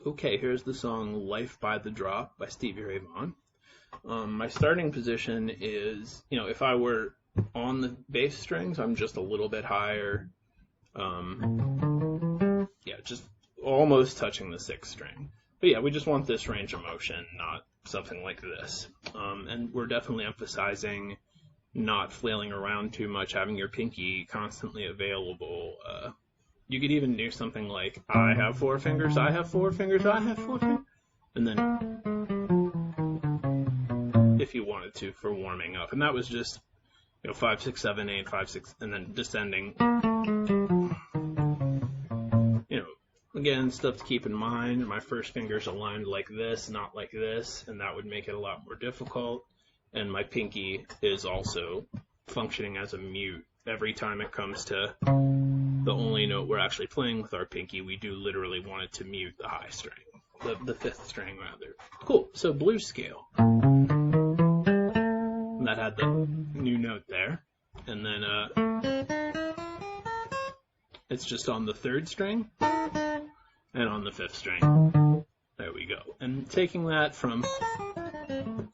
Okay, here's the song Life by the Drop by Stevie Ray Vaughan. My starting position is, if I were on the bass strings, I'm just a little bit higher. Just almost touching the sixth string. But yeah, we just want this range of motion, not something like this. And we're definitely emphasizing not flailing around too much, having your pinky constantly available. You could even do something like, I have 4 fingers, I have 4 fingers, I have 4 fingers. And then, if you wanted to, for warming up. And that was just, 5, 6, 7, 8, 5, 6, and then descending. Again, stuff to keep in mind. My first finger's aligned like this, not like this, and that would make it a lot more difficult. And my pinky is also functioning as a mute. Every time it comes to the only note we're actually playing with our pinky, we do literally want it to mute the high string, the fifth string rather. Cool, so blues scale. And that had the new note there. And then it's just on the third string and on the fifth string. There we go. And taking that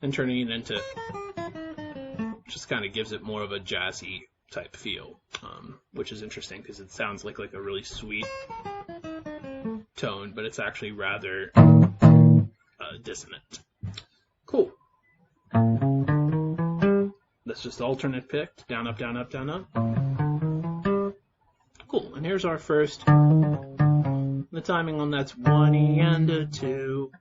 and turning it into, just kind of gives it more of a jazzy type feel, which is interesting because it sounds like a really sweet tone, but it's actually rather dissonant. Cool. That's just alternate picked, down, up, down, up, down, up. Cool, and here's our first. The timing on that's 1 E and a 2.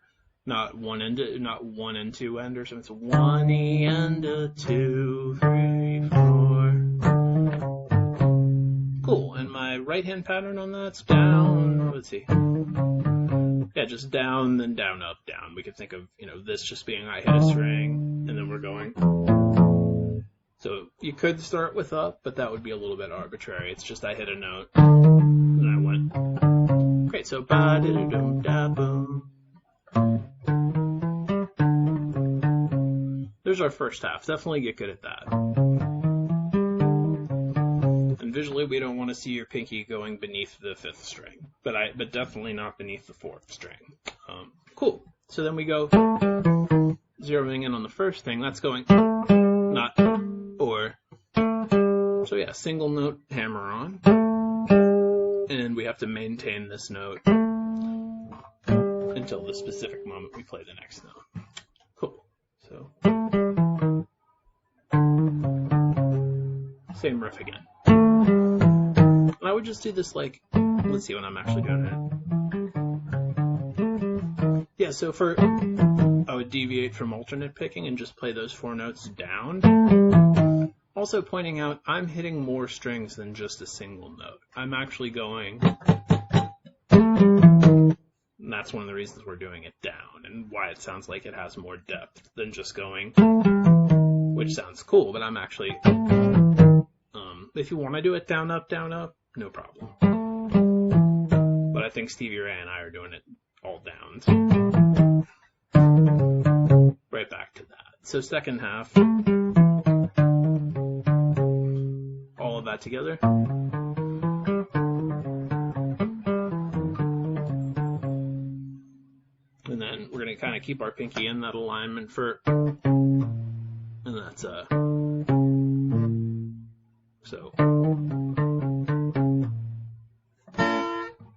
Not 1 and 2 enders. So it's 1 E and a 2, 3, 4. Cool. And my right hand pattern on that's down. Let's see. Yeah, just down, then down, up, down. We could think of this just being I hit a string, and then we're going. So you could start with up, but that would be a little bit arbitrary. It's just I hit a note, and I went. Great. So ba da dum da boom. There's our first half. Definitely get good at that. And visually, we don't want to see your pinky going beneath the fifth string, but definitely not beneath the fourth string. Cool. So then we go zeroing in on the first thing. That's going not or. So yeah, single note hammer on, and we have to maintain this note until the specific moment we play the next note. Cool. So. Same riff again. And I would just do this let's see when I'm actually doing it. Yeah, so I would deviate from alternate picking and just play those 4 notes down. Also pointing out, I'm hitting more strings than just a single note. I'm actually going, and that's one of the reasons we're doing it down, and why it sounds like it has more depth than just going, which sounds cool, but I'm actually, if you want to do it down, up, no problem. But I think Stevie Ray and I are doing it all downs. Right back to that. So second half, all of that together. And then we're going to kind of keep our pinky in that alignment and that's so.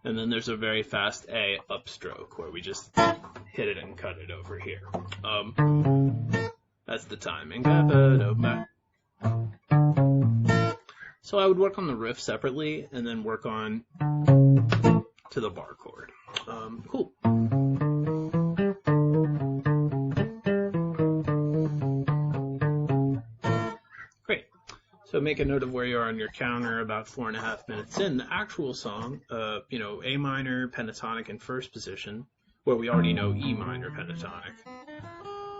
And then there's a very fast A upstroke where we just hit it and cut it over here. That's the timing. So I would work on the riff separately and then work on to the bar chord. Cool. Great. So make a note of where you are on your counter about 4.5 minutes in. The actual song, A minor pentatonic in first position, where we already know E minor pentatonic.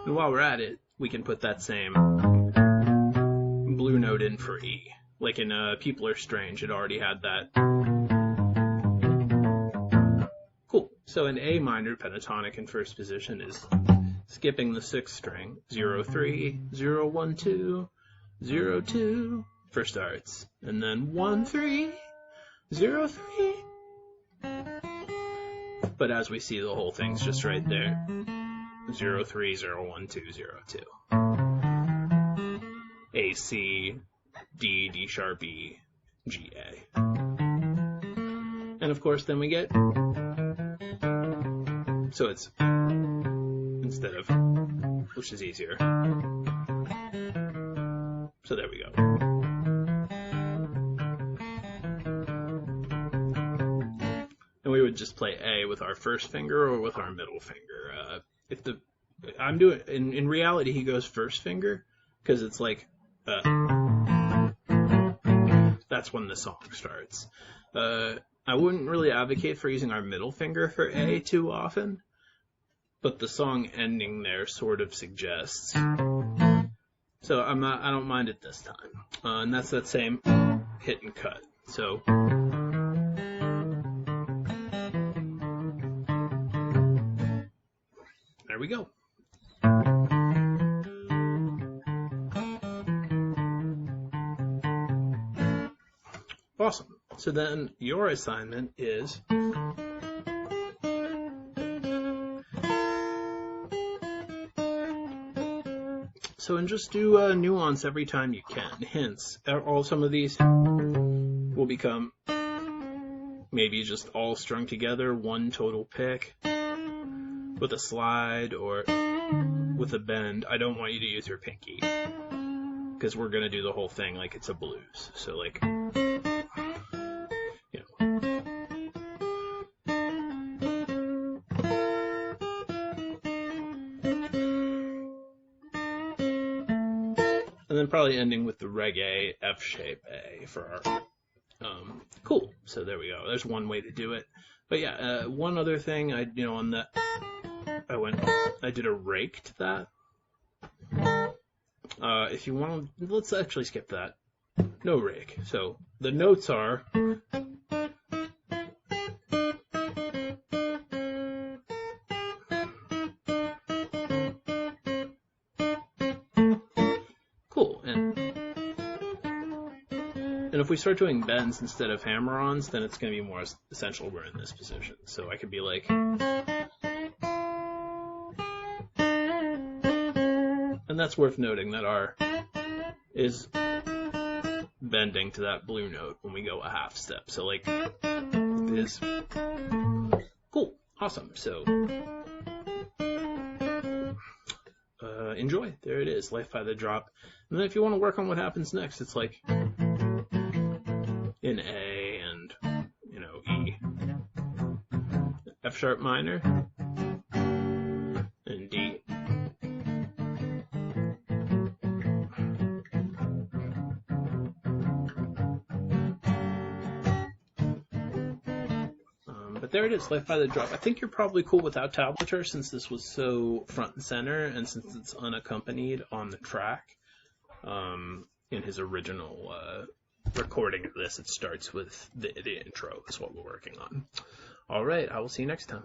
And while we're at it, we can put that same blue note in for E. Like in People Are Strange, it already had that. Cool. So an A minor pentatonic in first position is skipping the 6th string. 0, 3, 0, 1, 2, 0, 2 for starts. And then 1, 3, 0, 3. But as we see, the whole thing's just right there. 0, 3, 0, 1, 2, 0, 2. A, C, D, D sharp, E, G, A. And of course, then we get, so it's, instead of, which is easier. So there we go. And we would just play A with our first finger or with our middle finger. In reality, he goes first finger, because it's like, that's when the song starts. I wouldn't really advocate for using our middle finger for A too often, but the song ending there sort of suggests. So I don't mind it this time. And that's that same hit and cut. So there we go. Awesome. So then your assignment is and just do a nuance every time you can. Hints. Some of these will become maybe just all strung together, one total pick with a slide or with a bend. I don't want you to use your pinky because we're going to do the whole thing like it's a blues. So like, and then probably ending with the reggae F shape A for our, cool. So there we go. There's one way to do it. But yeah, one other thing I did a rake to that. If you want, let's actually skip that. No rake. So the notes are, cool. And if we start doing bends instead of hammer-ons, then it's going to be more essential we're in this position. So I could be like, and that's worth noting that our is bending to that blue note when we go a half step. So like, is cool, awesome. So enjoy. There it is, Life by the Drop. And then if you want to work on what happens next, it's like in A and, E, F sharp minor, and D. But there it is, Life by the Drop. I think you're probably cool without tablature since this was so front and center and since it's unaccompanied on the track. In his original recording of this, it starts with the intro is what we're working on. All right, I will see you next time.